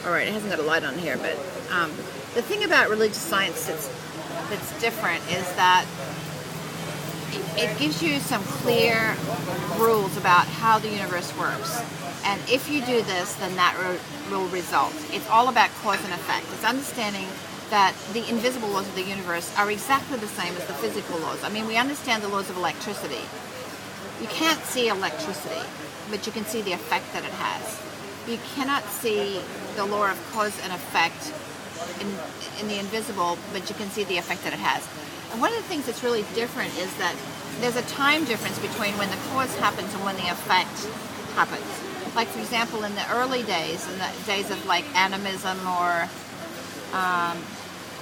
all right, it hasn't got a light on here, but the thing about religious science that's different is that it gives you some clear rules about how the universe works. And if you do this, then that will result. It's all about cause and effect. It's understanding that the invisible laws of the universe are exactly the same as the physical laws. I mean, we understand the laws of electricity. You can't see electricity, but you can see the effect that it has. You cannot see the law of cause and effect in the invisible, but you can see the effect that it has. And one of the things that's really different is that there's a time difference between when the cause happens and when the effect happens. Like, for example, in the early days, in the days of like animism, or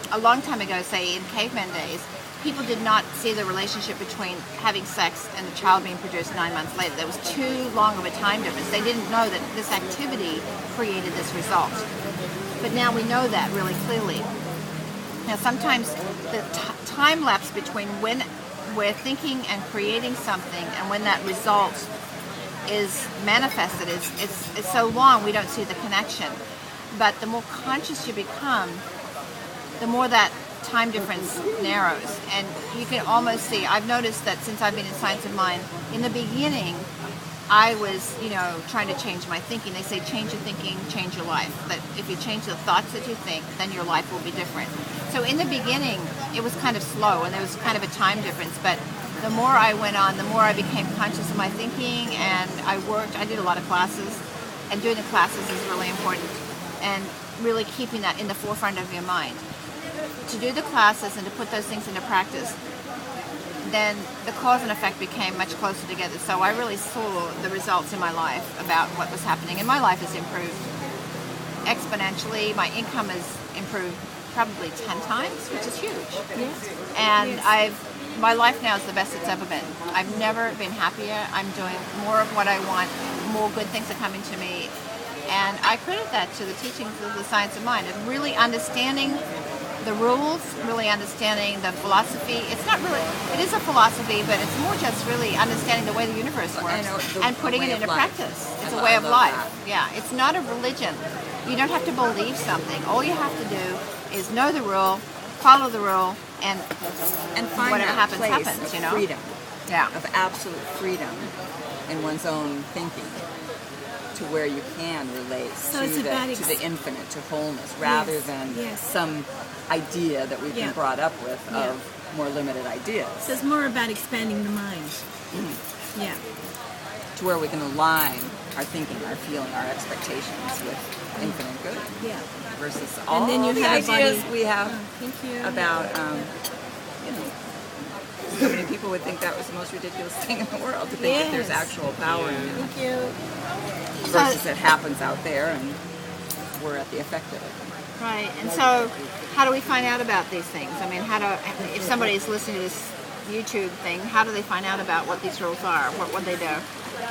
a long time ago, say in caveman days, people did not see the relationship between having sex and a child being produced 9 months later. There was too long of a time difference. They didn't know that this activity created this result. But now we know that really clearly. Now, sometimes the time lapse between when we're thinking and creating something and when that result is manifested is so long we don't see the connection. But the more conscious you become, the more that time difference narrows, and you can almost see. I've noticed that since I've been in Science of Mind, in the beginning I was, trying to change my thinking. They say change your thinking, change your life. That if you change the thoughts that you think, then your life will be different. So in the beginning, it was kind of slow, and there was kind of a time difference. But the more I went on, the more I became conscious of my thinking, and I did a lot of classes, and doing the classes is really important, and really keeping that in the forefront of your mind. To do the classes and to put those things into practice, then the cause and effect became much closer together. So I really saw the results in my life about what was happening, and my life has improved exponentially. My income has improved probably 10 times, which is huge. Yes. And Yes. my life now is the best it's ever been. I've never been happier. I'm doing more of what I want. More good things are coming to me. And I credit that to the teachings of the Science of Mind, and really understanding the rules, really understanding the philosophy. It's not really, it is a philosophy, but it's more just really understanding the way the universe works and putting it into practice. It's a way of life. Yeah, it's not a religion. You don't have to believe something. All you have to do is know the rule, follow the rule, and find whatever that happens, place happens, of freedom, Yeah. of absolute freedom in one's own thinking, to where you can relate to the infinite, to wholeness, rather than some idea that we've been brought up with of more limited ideas. So it's more about expanding the mind. Yeah. To where we can align our thinking, our feeling, our expectations with infinite good. Yeah. Versus all And then you the have ideas we have thank you. about, so many people would think that was the most ridiculous thing in the world, to think that there's actual power in it. Thank you. Versus it happens out there and we're at the effect of it. Right. And so how do we find out about these things? I mean, if somebody's listening to this YouTube thing, how do they find out about what these rules are, what they do?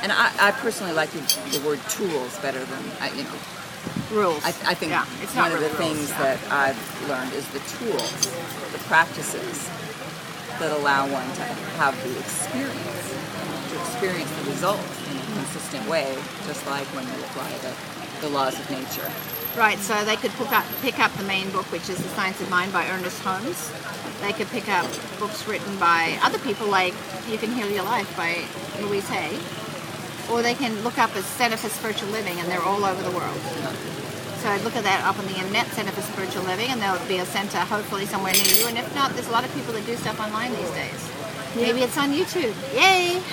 And I personally like the word tools better than, Rules. I think it's not one of really the things that I've learned is the tools, the practices that allow one to have the experience, to experience the results in a consistent way, just like when you apply the laws of nature. Right, so they could pick up the main book, which is The Science of Mind by Ernest Holmes. They could pick up books written by other people, like You Can Heal Your Life by Louise Hay. Or they can look up a Center for Spiritual Living, and they're all over the world. So look at that up on the internet, Center for Spiritual Living, and there'll be a center hopefully somewhere near you. And if not, there's a lot of people that do stuff online these days. Maybe it's on YouTube. Yay!